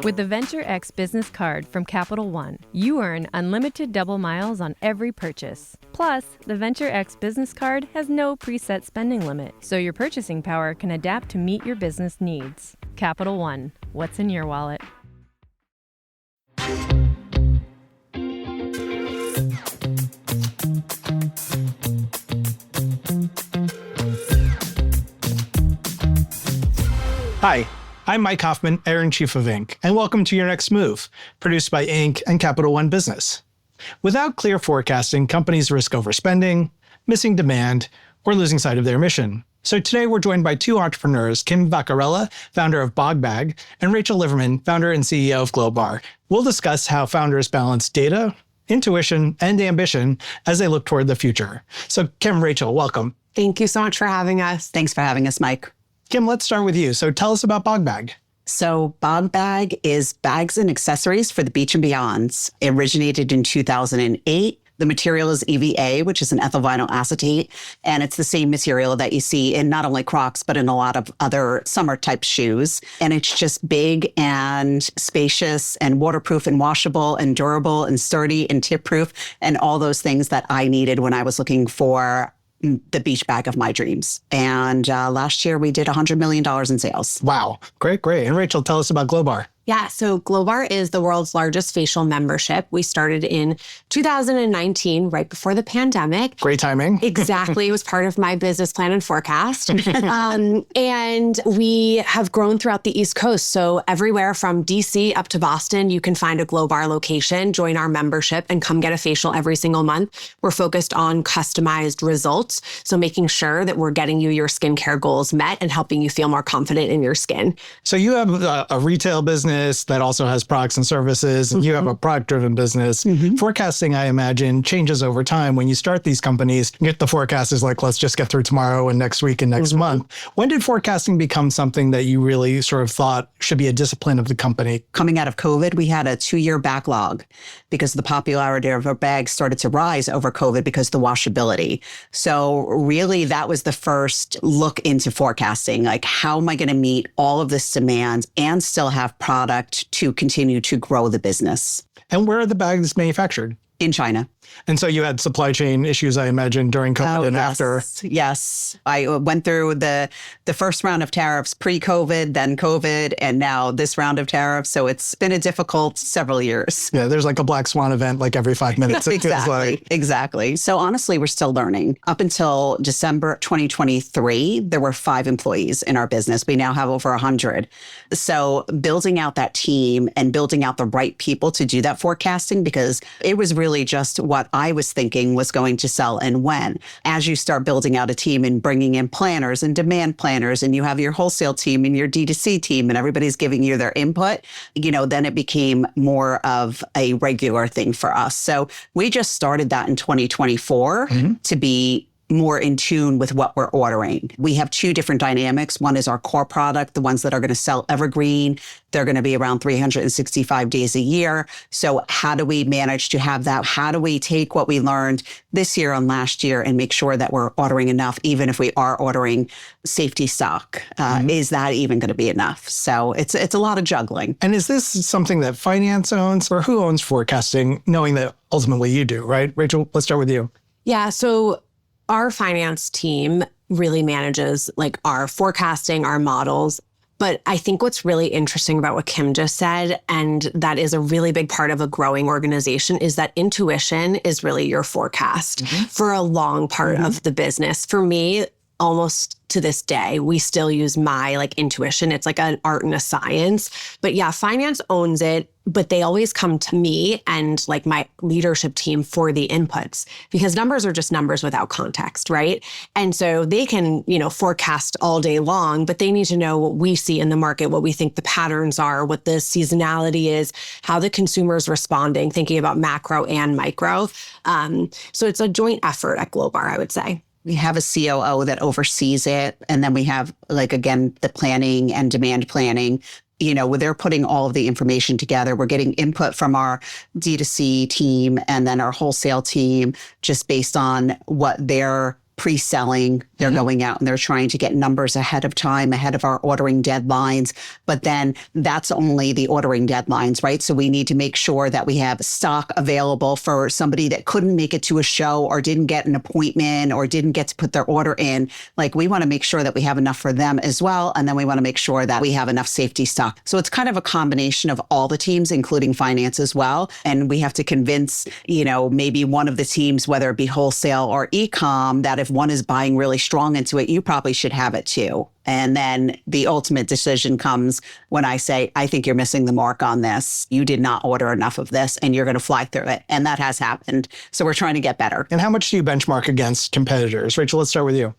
With the Venture X business card from Capital One, you earn unlimited double miles on every purchase. Plus, the Venture X business card has no preset spending limit, so your purchasing power can adapt to meet your business needs. Capital One, what's in your wallet? Hi, I'm Mike Hoffman, Editor-in-Chief of Inc., and welcome to Your Next Move, produced by Inc. and Capital One Business. Without clear forecasting, companies risk overspending, missing demand, or losing sight of their mission. So today we're joined by two entrepreneurs, Kim Vaccarella, founder of Bogg, and Rachel Liverman, founder and CEO of Glowbar. We'll discuss how founders balance data, intuition, and ambition as they look toward the future. So Kim, Rachel, welcome. Thank you so much for having us. Thanks for having us, Mike. Kim, let's start with you. So tell us about Bogg. So Bogg is bags and accessories for the beach and beyonds. It originated in 2008. The material is EVA, which is an ethyl vinyl acetate. And it's the same material that you see in not only Crocs, but in a lot of other summer type shoes. And it's just big and spacious and waterproof and washable and durable and sturdy and tip proof and all those things that I needed when I was looking for the beach bag of my dreams. And last year we did $100 million in sales. Wow. Great. And Rachel, tell us about Glowbar. Yeah, so Glowbar is the world's largest facial membership. We started in 2019, right before the pandemic. Great timing. Exactly. It was part of my business plan and forecast. And we have grown throughout the East Coast. So everywhere from DC up to Boston, you can find a Glowbar location, join our membership, and come get a facial every single month. We're focused on customized results. So making sure that we're getting you your skincare goals met and helping you feel more confident in your skin. So you have a retail business that also has products and services, and you have a product-driven business. Forecasting, I imagine, changes over time. When you start these companies, you get the forecast is like, let's just get through tomorrow and next week and next month. When did forecasting become something that you really sort of thought should be a discipline of the company? Coming out of COVID, we had a 2-year backlog because the popularity of our bags started to rise over COVID because of the washability. So really, that was the first look into forecasting. Like, how am I going to meet all of this demand and still have product to continue to grow the business? And where are the bags manufactured? In China. And so you had supply chain issues, I imagine, during COVID and after. Yes. I went through the first round of tariffs, pre-COVID, then COVID, and now this round of tariffs. So it's been a difficult several years. Yeah, there's like a black swan event like every 5 minutes. Exactly. So honestly, we're still learning. Up until December 2023, there were 5 employees in our business. We now have over 100. So building out that team and building out the right people to do that forecasting, because it was really just what I was thinking was going to sell and when. As you start building out a team and bringing in planners and demand planners, and you have your wholesale team and your D2C team, and everybody's giving you their input, then it became more of a regular thing for us. So we just started that in 2024 to be more in tune with what we're ordering. We have 2 different dynamics. One is our core product, the ones that are going to sell evergreen. They're going to be around 365 days a year. So how do we manage to have that? How do we take what we learned this year and last year and make sure that we're ordering enough, even if we are ordering safety stock? Is that even going to be enough? So it's a lot of juggling. And is this something that finance owns, or who owns forecasting, knowing that ultimately you do, right? Rachel, let's start with you. Yeah, so our finance team really manages like our forecasting, our models. But I think what's really interesting about what Kim just said, and that is a really big part of a growing organization, is that intuition is really your forecast for a long part of the business. For me, almost to this day, we still use my intuition. It's like an art and a science. But yeah, finance owns it, but they always come to me and my leadership team for the inputs, because numbers are just numbers without context, right? And so they can, forecast all day long, but they need to know what we see in the market, what we think the patterns are, what the seasonality is, how the consumer is responding, thinking about macro and micro. So it's a joint effort at Glowbar, I would say. We have a COO that oversees it. And then we have, again, the planning and demand planning. Where they're putting all of the information together. We're getting input from our D2C team and then our wholesale team, just based on what their pre-selling. They're going out and they're trying to get numbers ahead of time, ahead of our ordering deadlines. But then that's only the ordering deadlines, right? So we need to make sure that we have stock available for somebody that couldn't make it to a show or didn't get an appointment or didn't get to put their order in. Like, we want to make sure that we have enough for them as well. And then we want to make sure that we have enough safety stock. So it's kind of a combination of all the teams, including finance as well. And we have to convince, maybe one of the teams, whether it be wholesale or e-com, that if one is buying really strong into it, you probably should have it too. And then the ultimate decision comes when I say, I think you're missing the mark on this. You did not order enough of this and you're going to fly through it. And that has happened. So we're trying to get better. And how much do you benchmark against competitors? Rachel, let's start with you.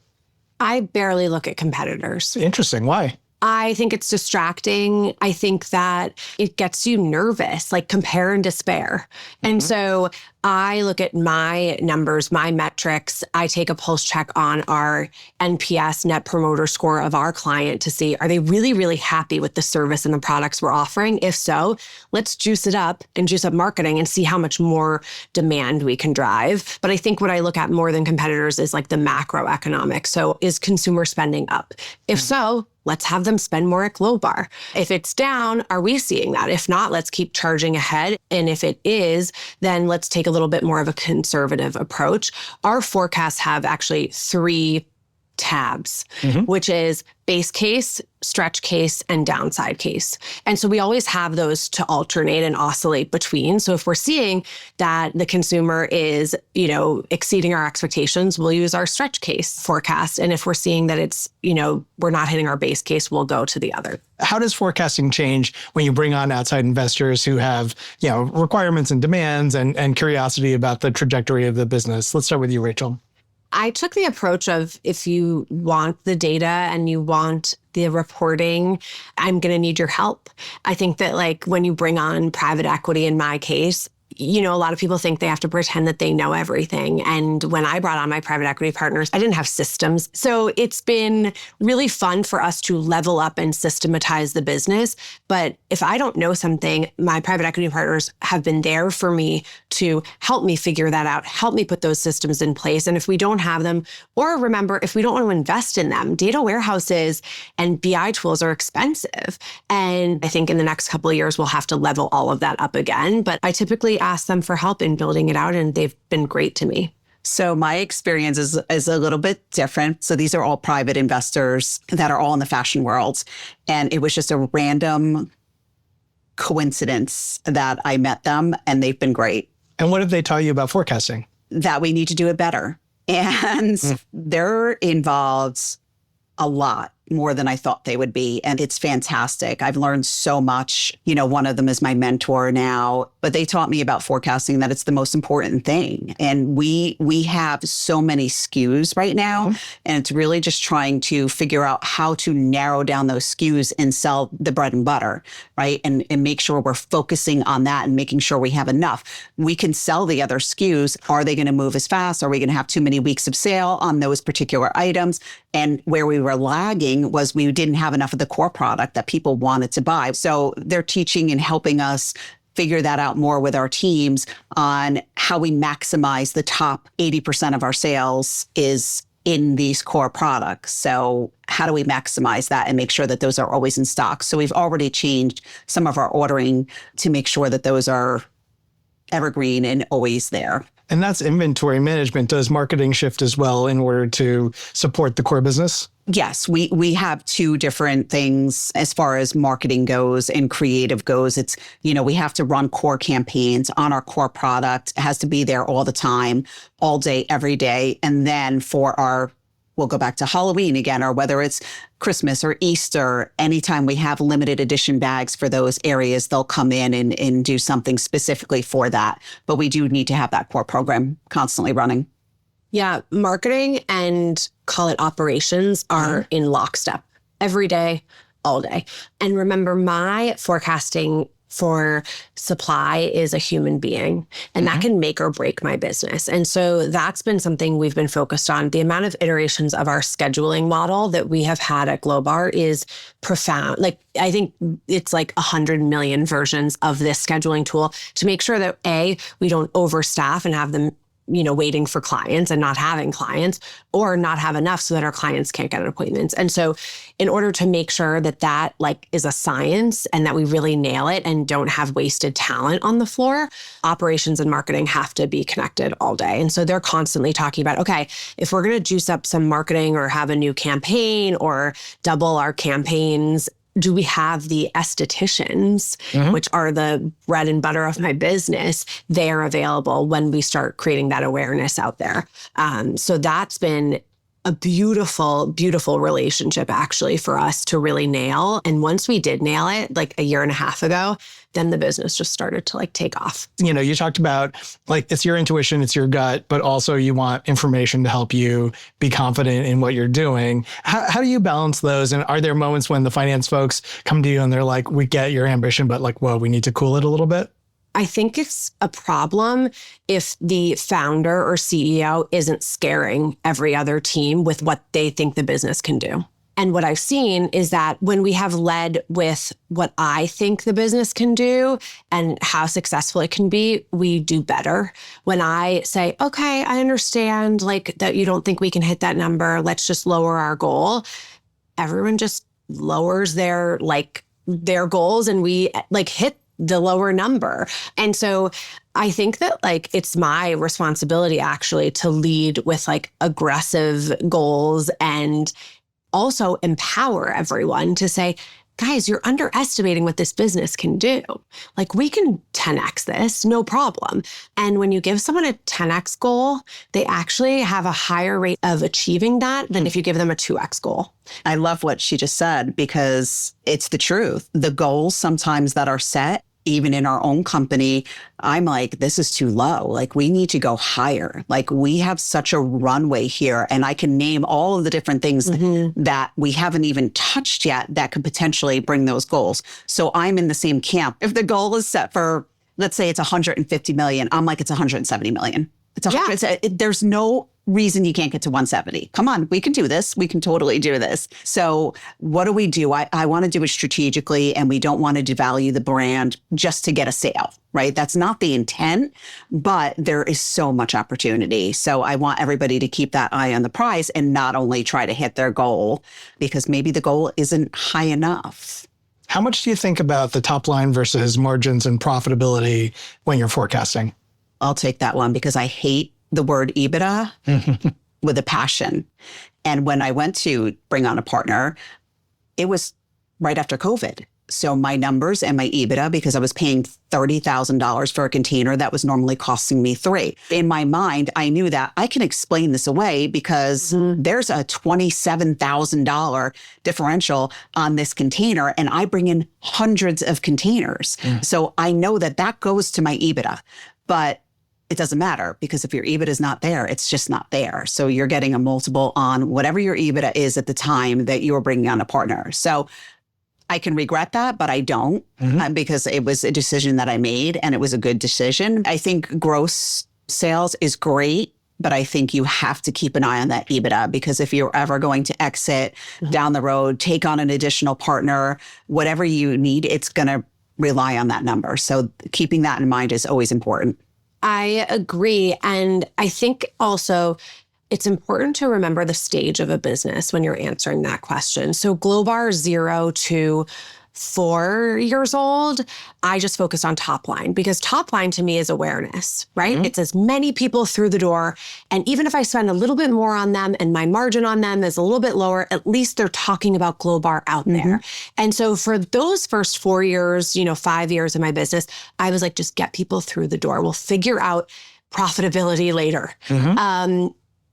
I barely look at competitors. Interesting. Why? I think it's distracting. I think that it gets you nervous, like compare and despair. And so I look at my numbers, my metrics. I take a pulse check on our NPS, Net Promoter Score of our client to see, are they really, really happy with the service and the products we're offering? If so, let's juice it up and juice up marketing and see how much more demand we can drive. But I think what I look at more than competitors is like the macroeconomic. So is consumer spending up? If so, let's have them spend more at Glowbar. If it's down, are we seeing that? If not, let's keep charging ahead. And if it is, then let's take a little bit more of a conservative approach. Our forecasts have actually 3 tabs, which is base case, stretch case, and downside case. And so we always have those to alternate and oscillate between. So if we're seeing that the consumer is, exceeding our expectations, we'll use our stretch case forecast. And if we're seeing that it's, we're not hitting our base case, we'll go to the other. How does forecasting change when you bring on outside investors who have, requirements and demands and curiosity about the trajectory of the business? Let's start with you, Rachel. I took the approach of, if you want the data and you want the reporting, I'm going to need your help. I think that when you bring on private equity, in my case, a lot of people think they have to pretend that they know everything. And when I brought on my private equity partners, I didn't have systems. So it's been really fun for us to level up and systematize the business. But if I don't know something, my private equity partners have been there for me to help me figure that out, help me put those systems in place. And if we don't have them, or remember, if we don't want to invest in them, data warehouses and BI tools are expensive. And I think in the next couple of years, we'll have to level all of that up again. But I typically ask them for help in building it out, and they've been great to me. So my experience is a little bit different. So these are all private investors that are all in the fashion world. And it was just a random coincidence that I met them, and they've been great. And what have they taught you about forecasting? That we need to do it better. And they're involved a lot more than I thought they would be. And it's fantastic. I've learned so much. One of them is my mentor now, but they taught me about forecasting, that it's the most important thing. And we have so many SKUs right now. And it's really just trying to figure out how to narrow down those SKUs and sell the bread and butter, right? And make sure we're focusing on that and making sure we have enough. We can sell the other SKUs. Are they going to move as fast? Are we going to have too many weeks of sale on those particular items? And where we were lagging was we didn't have enough of the core product that people wanted to buy. So they're teaching and helping us figure that out more with our teams on how we maximize the top 80% of our sales is in these core products. So how do we maximize that and make sure that those are always in stock? So we've already changed some of our ordering to make sure that those are evergreen and always there. And that's inventory management. Does marketing shift as well in order to support the core business? Yes, we have 2 different things as far as marketing goes and creative goes. It's, we have to run core campaigns on our core product. It has to be there all the time, all day, every day. And then we'll go back to Halloween again, or whether it's Christmas or Easter, anytime we have limited edition bags for those areas, they'll come in and do something specifically for that. But we do need to have that core program constantly running. Yeah, marketing and call it operations are in lockstep every day, all day. And remember, my forecasting for supply is a human being, and that can make or break my business. And so that's been something we've been focused on. The amount of iterations of our scheduling model that we have had at Glowbar is profound. I think it's 100 million versions of this scheduling tool to make sure that A, we don't overstaff and have them waiting for clients and not having clients, or not have enough so that our clients can't get appointments. And so in order to make sure that that like is a science and that we really nail it and don't have wasted talent on the floor, operations and marketing have to be connected all day. And so they're constantly talking about, okay, if we're going to juice up some marketing or have a new campaign or double our campaigns, do we have the estheticians, which are the bread and butter of my business? They are available when we start creating that awareness out there. So that's been a beautiful, beautiful relationship actually for us to really nail. And once we did nail it, like a year and a half ago, then the business just started to like take off. You talked about like, it's your intuition, it's your gut, but also you want information to help you be confident in what you're doing. How do you balance those? And are there moments when the finance folks come to you and they're like, we get your ambition, but like, whoa, we need to cool it a little bit? I think it's a problem if the founder or CEO isn't scaring every other team with what they think the business can do. And what I've seen is that when we have led with what I think the business can do and how successful it can be, we do better. When I say, okay, I understand like that you don't think we can hit that number, let's just lower our goal. Everyone just lowers their goals and we like hit the lower number. And so I think that like it's my responsibility actually to lead with like aggressive goals and also empower everyone to say, guys, you're underestimating what this business can do. Like we can 10x this, no problem. And when you give someone a 10x goal, they actually have a higher rate of achieving that than if you give them a 2x goal. I love what she just said because it's the truth. The goals sometimes that are set, even in our own company, I'm like, this is too low. Like we need to go higher. Like we have such a runway here. And I can name all of the different things that we haven't even touched yet that could potentially bring those goals. So I'm in the same camp. If the goal is set for, let's say it's 150 million, I'm like, it's 170 million. It's 100. There's no reason you can't get to 170. Come on, we can do this. We can totally do this. So what do? I want to do it strategically, and we don't want to devalue the brand just to get a sale, right? That's not the intent, but there is so much opportunity. So I want everybody to keep that eye on the prize and not only try to hit their goal, because maybe the goal isn't high enough. How much do you think about the top line versus margins and profitability when you're forecasting? I'll take that one because I hate the word EBITDA with a passion. And when I went to bring on a partner, it was right after COVID. So my numbers and my EBITDA, because I was paying $30,000 for a container that was normally costing me $3,000. In my mind, I knew that I can explain this away because there's a $27,000 differential on this container and I bring in hundreds of containers. So I know that that goes to my EBITDA, but it doesn't matter because if your EBITDA is not there, it's just not there. So you're getting a multiple on whatever your EBITDA is at the time that you're bringing on a partner. So I can regret that, but I don't because it was a decision that I made and it was a good decision. I think gross sales is great, but I think you have to keep an eye on that EBITDA because if you're ever going to exit down the road, take on an additional partner, whatever you need, it's going to rely on that number. So keeping that in mind is always important. I agree. And I think also it's important to remember the stage of a business when you're answering that question. So Glowbar 0 to 4 years old, I just focused on top line because top line to me is awareness, right? It's as many people through the door. And even if I spend a little bit more on them and my margin on them is a little bit lower, at least they're talking about Glowbar out there. And so for those first 4 years, 5 years in my business, I was like, just get people through the door. We'll figure out profitability later.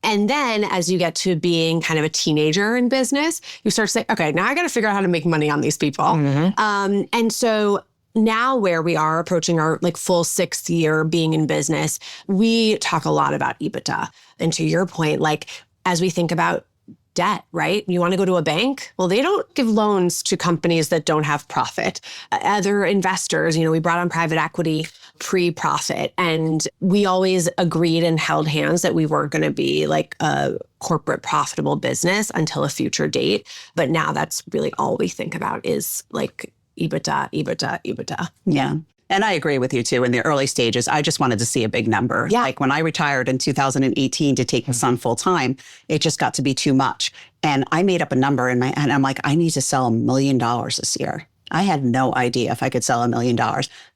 And then as you get to being kind of a teenager in business, you start to say, okay, now I got to figure out how to make money on these people. And so now where we are approaching our like full 6th year being in business, we talk a lot about EBITDA. And to your point, like as we think about debt, right? You want to go to a bank? Well, they don't give loans to companies that don't have profit. Other investors, we brought on private equity pre-profit, and we always agreed and held hands that we weren't going to be like a corporate profitable business until a future date. But now that's really all we think about is like EBITDA, EBITDA, EBITDA. Yeah. And I agree with you too. In the early stages, I just wanted to see a big number. Yeah. Like when I retired in 2018 to take the son full time, it just got to be too much. And I made up a number in my head. I'm like, I need to sell $1 million this year. I had no idea if I could sell $1 million.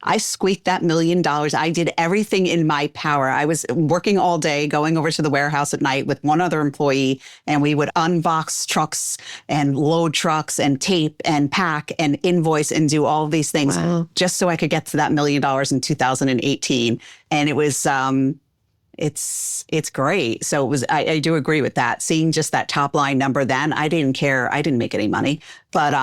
I squeaked that $1 million. I did everything in my power. I was working all day, going over to the warehouse at night with one other employee, and we would unbox trucks and load trucks and tape and pack and invoice and do all of these things just so I could get to that $1 million in 2018. And it was, it's great. So it was, I do agree with that. Seeing just that top line number then, I didn't care. I didn't make any money, but,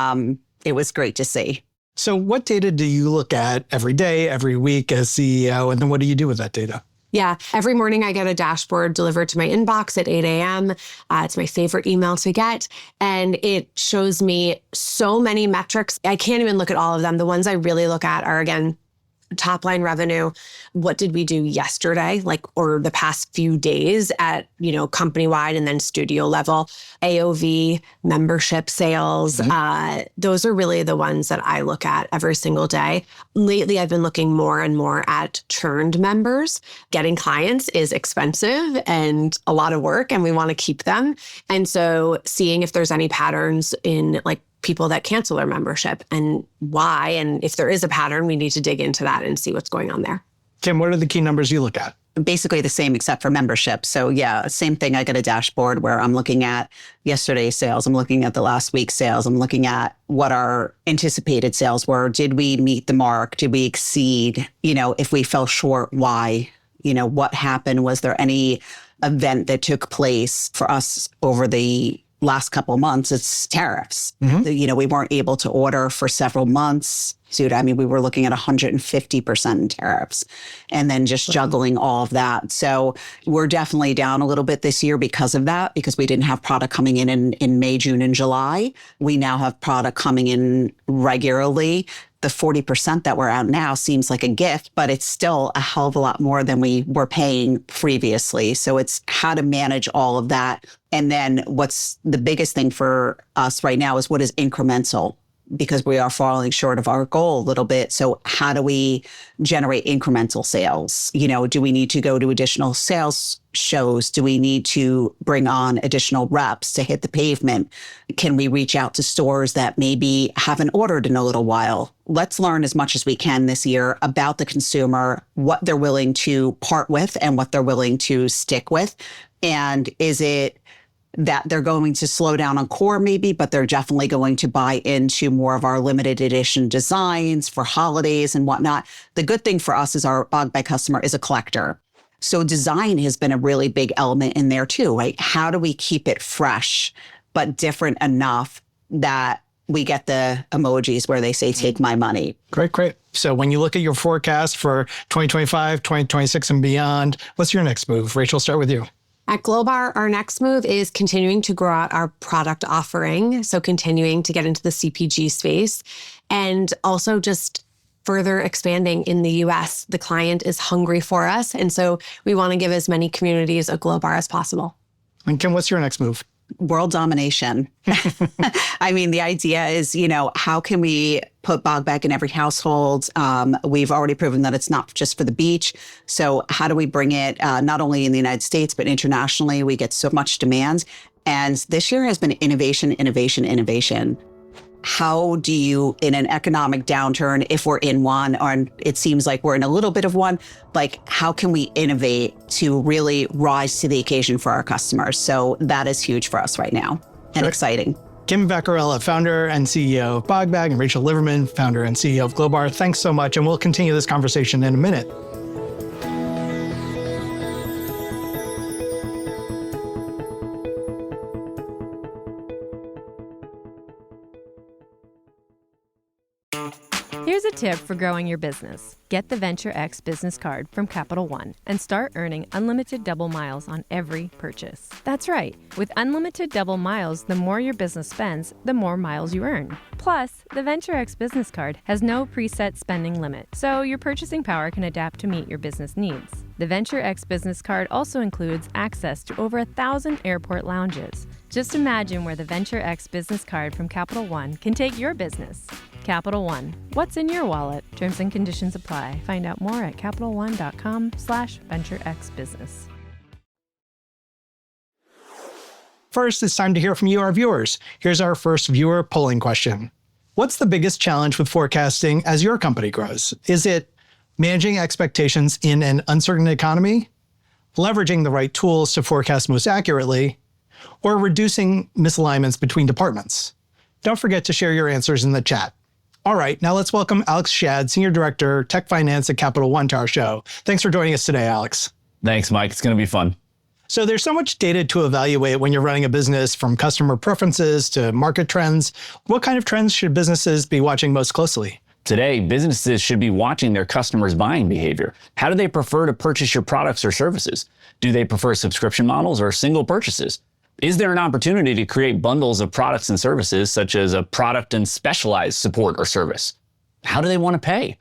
it was great to see. So what data do you look at every day, every week as CEO? And then what do you do with that data? Yeah. Every morning I get a dashboard delivered to my inbox at 8 a.m. It's my favorite email to get. And it shows me so many metrics. I can't even look at all of them. The ones I really look at are, again, top line revenue. What did we do yesterday, or the past few days at, company wide and then studio level, AOV, membership sales. Those are really the ones that I look at every single day. Lately, I've been looking more and more at churned members. Getting clients is expensive and a lot of work, and we want to keep them. And so seeing if there's any patterns in people that cancel their membership and why. And if there is a pattern, we need to dig into that and see what's going on there. Kim, what are the key numbers you look at? Basically the same except for membership. So yeah, same thing. I get a dashboard where I'm looking at yesterday's sales. I'm looking at the last week's sales. I'm looking at what our anticipated sales were. Did we meet the mark? Did we exceed? If we fell short, why? What happened? Was there any event that took place for us over the last couple of months? It's tariffs. We weren't able to order for several months. Dude, we were looking at 150% in tariffs and then just juggling all of that. So we're definitely down a little bit this year because of that, because we didn't have product coming in May, June, and July. We now have product coming in regularly. The 40% that we're out now seems like a gift, but it's still a hell of a lot more than we were paying previously. So it's how to manage all of that. And then what's the biggest thing for us right now is what is incremental, because we are falling short of our goal a little bit. So how do we generate incremental sales? Do we need to go to additional sales shows? Do we need to bring on additional reps to hit the pavement? Can we reach out to stores that maybe haven't ordered in a little while? Let's learn as much as we can this year about the consumer, what they're willing to part with and what they're willing to stick with. And is it that they're going to slow down on core maybe, but they're definitely going to buy into more of our limited edition designs for holidays and whatnot. The good thing for us is our Bogg by customer is a collector. So design has been a really big element in there too, right? How do we keep it fresh, but different enough that we get the emojis where they say, take my money? Great. So when you look at your forecast for 2025, 2026 and beyond, what's your next move? Rachel, start with you. At Glowbar, our next move is continuing to grow out our product offering. So continuing to get into the CPG space and also just further expanding in the US. The client is hungry for us. And so we want to give as many communities a Glowbar as possible. And Kim, what's your next move? World domination. The idea is, how can we put Bogg back in every household? We've already proven that it's not just for the beach. So how do we bring it not only in the United States, but internationally? We get so much demand. And this year has been innovation. How do you, in an economic downturn, if we're in one, or it seems like we're in a little bit of one, how can we innovate to really rise to the occasion for our customers? So that is huge for us right now and exciting. Kim Vaccarella, founder and CEO of Bogg Bag, and Rachel Liverman, founder and CEO of Glowbar. Thanks so much, and we'll continue this conversation in a minute. Here's a tip for growing your business. Get the Venture X business card from Capital One and start earning unlimited double miles on every purchase. That's right. With unlimited double miles, the more your business spends, the more miles you earn. Plus, the Venture X business card has no preset spending limit, so your purchasing power can adapt to meet your business needs. The Venture X business card also includes access to over 1,000 airport lounges, Just imagine where the Venture X business card from Capital One can take your business. Capital One, what's in your wallet? Terms and conditions apply. Find out more at CapitalOne.com/VentureXBusiness. First, it's time to hear from you, our viewers. Here's our first viewer polling question. What's the biggest challenge with forecasting as your company grows? Is it managing expectations in an uncertain economy, leveraging the right tools to forecast most accurately, or reducing misalignments between departments? Don't forget to share your answers in the chat. All right, now let's welcome Alex Shad, Senior Director, Tech Finance at Capital One, to our show. Thanks for joining us today, Alex. Thanks, Mike. It's going to be fun. So there's so much data to evaluate when you're running a business, from customer preferences to market trends. What kind of trends should businesses be watching most closely? Today, businesses should be watching their customers' buying behavior. How do they prefer to purchase your products or services? Do they prefer subscription models or single purchases? Is there an opportunity to create bundles of products and services, such as a product and specialized support or service? How do they want to pay?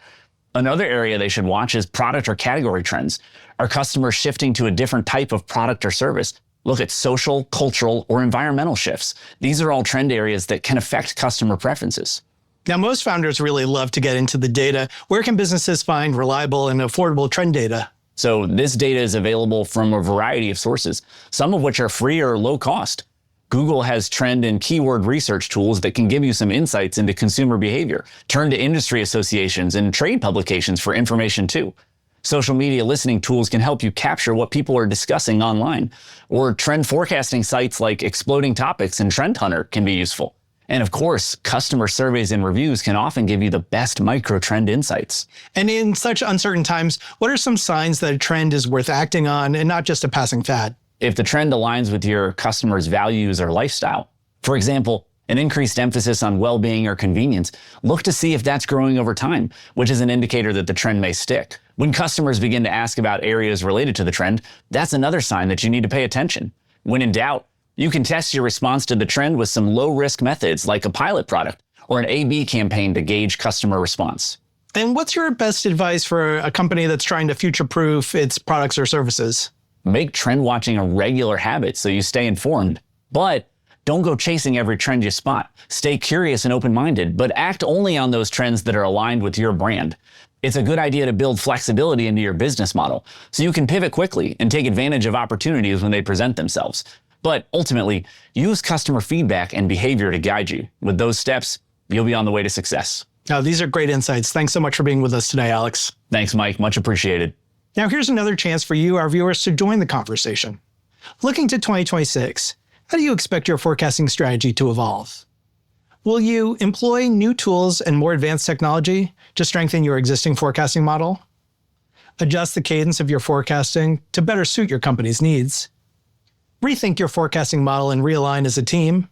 Another area they should watch is product or category trends. Are customers shifting to a different type of product or service? Look at social, cultural, or environmental shifts. These are all trend areas that can affect customer preferences. Now, most founders really love to get into the data. Where can businesses find reliable and affordable trend data? So this data is available from a variety of sources, some of which are free or low cost. Google has trend and keyword research tools that can give you some insights into consumer behavior. Turn to industry associations and trade publications for information too. Social media listening tools can help you capture what people are discussing online. Or trend forecasting sites like Exploding Topics and Trend Hunter can be useful. And of course, customer surveys and reviews can often give you the best micro-trend insights. And in such uncertain times, what are some signs that a trend is worth acting on and not just a passing fad? If the trend aligns with your customers' values or lifestyle. For example, an increased emphasis on well-being or convenience, look to see if that's growing over time, which is an indicator that the trend may stick. When customers begin to ask about areas related to the trend, that's another sign that you need to pay attention. When in doubt, you can test your response to the trend with some low-risk methods like a pilot product or an A/B campaign to gauge customer response. And what's your best advice for a company that's trying to future-proof its products or services? Make trend watching a regular habit so you stay informed. But don't go chasing every trend you spot. Stay curious and open-minded, but act only on those trends that are aligned with your brand. It's a good idea to build flexibility into your business model so you can pivot quickly and take advantage of opportunities when they present themselves. But ultimately, use customer feedback and behavior to guide you. With those steps, you'll be on the way to success. Now, these are great insights. Thanks so much for being with us today, Alex. Thanks, Mike. Much appreciated. Now, here's another chance for you, our viewers, to join the conversation. Looking to 2026, how do you expect your forecasting strategy to evolve? Will you employ new tools and more advanced technology to strengthen your existing forecasting model? Adjust the cadence of your forecasting to better suit your company's needs? Rethink your forecasting model and realign as a team?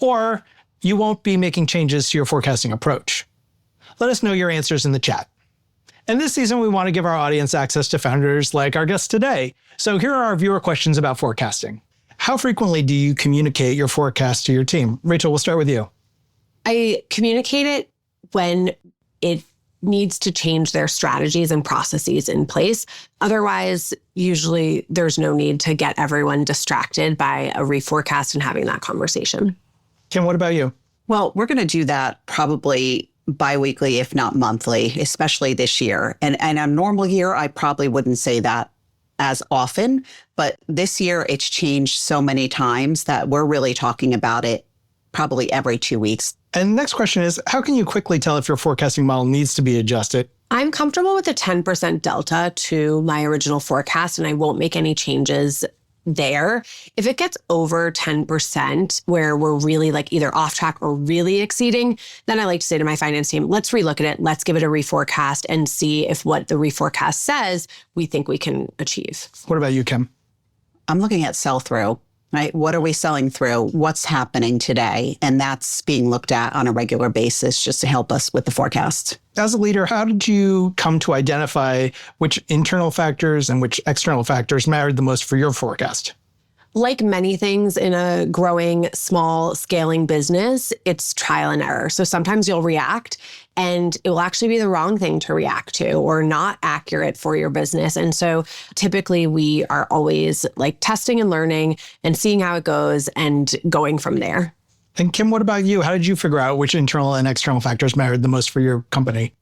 Or you won't be making changes to your forecasting approach? Let us know your answers in the chat. And this season, we want to give our audience access to founders like our guest today. So here are our viewer questions about forecasting. How frequently do you communicate your forecast to your team? Rachel, we'll start with you. I communicate it when it needs to change their strategies and processes in place. Otherwise, usually there's no need to get everyone distracted by a reforecast and having that conversation. Kim, what about you? Well, we're going to do that probably biweekly, if not monthly, especially this year. And a normal year, I probably wouldn't say that as often, but this year it's changed so many times that we're really talking about it probably every 2 weeks. And the next question is, how can you quickly tell if your forecasting model needs to be adjusted? I'm comfortable with a 10% delta to my original forecast, and I won't make any changes there. If it gets over 10% where we're really like either off track or really exceeding, then I like to say to my finance team, let's relook at it. Let's give it a reforecast and see if what the reforecast says we think we can achieve. What about you, Kim? I'm looking at sell-through, right? What are we selling through? What's happening today? And that's being looked at on a regular basis just to help us with the forecast. As a leader, how did you come to identify which internal factors and which external factors mattered the most for your forecast? Like many things in a growing, small, scaling business, it's trial and error. So sometimes you'll react and it will actually be the wrong thing to react to or not accurate for your business. And so typically we are always like testing and learning and seeing how it goes and going from there. And Kim, what about you? How did you figure out which internal and external factors mattered the most for your company?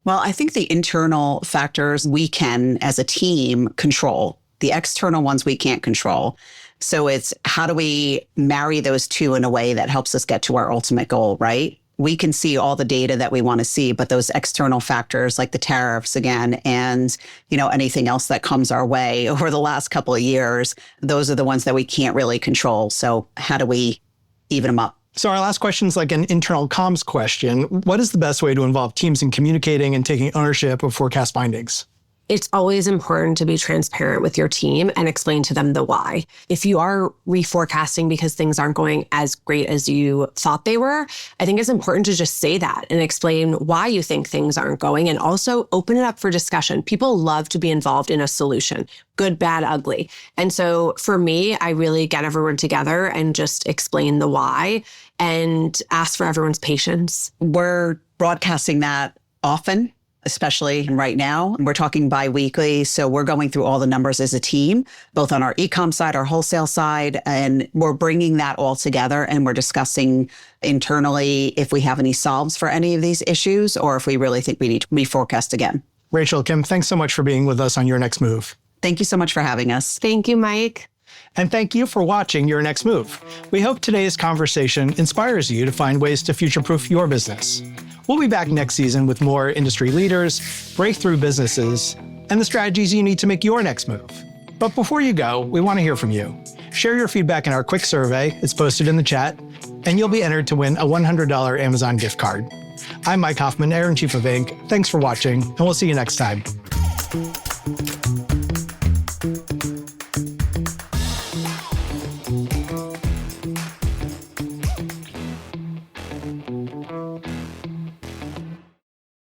Well, I think the internal factors we can, as a team, control. The external ones we can't control. So it's how do we marry those two in a way that helps us get to our ultimate goal, right? We can see all the data that we want to see, but those external factors like the tariffs again, and anything else that comes our way over the last couple of years, those are the ones that we can't really control. So how do we even them up? So our last question is like an internal comms question. What is the best way to involve teams in communicating and taking ownership of forecast findings? It's always important to be transparent with your team and explain to them the why. If you are reforecasting because things aren't going as great as you thought they were, I think it's important to just say that and explain why you think things aren't going and also open it up for discussion. People love to be involved in a solution, good, bad, ugly. And so for me, I really get everyone together and just explain the why and ask for everyone's patience. We're broadcasting that often, especially right now. We're talking bi-weekly. So we're going through all the numbers as a team, both on our e-com side, our wholesale side, and we're bringing that all together and we're discussing internally if we have any solves for any of these issues or if we really think we need to reforecast again. Rachel, Kim, thanks so much for being with us on Your Next Move. Thank you so much for having us. Thank you, Mike. And thank you for watching Your Next Move. We hope today's conversation inspires you to find ways to future-proof your business. We'll be back next season with more industry leaders, breakthrough businesses, and the strategies you need to make your next move. But before you go, we want to hear from you. Share your feedback in our quick survey. It's posted in the chat, and you'll be entered to win a $100 Amazon gift card. I'm Mike Hoffman, Editor-in-Chief of Inc. Thanks for watching, and we'll see you next time.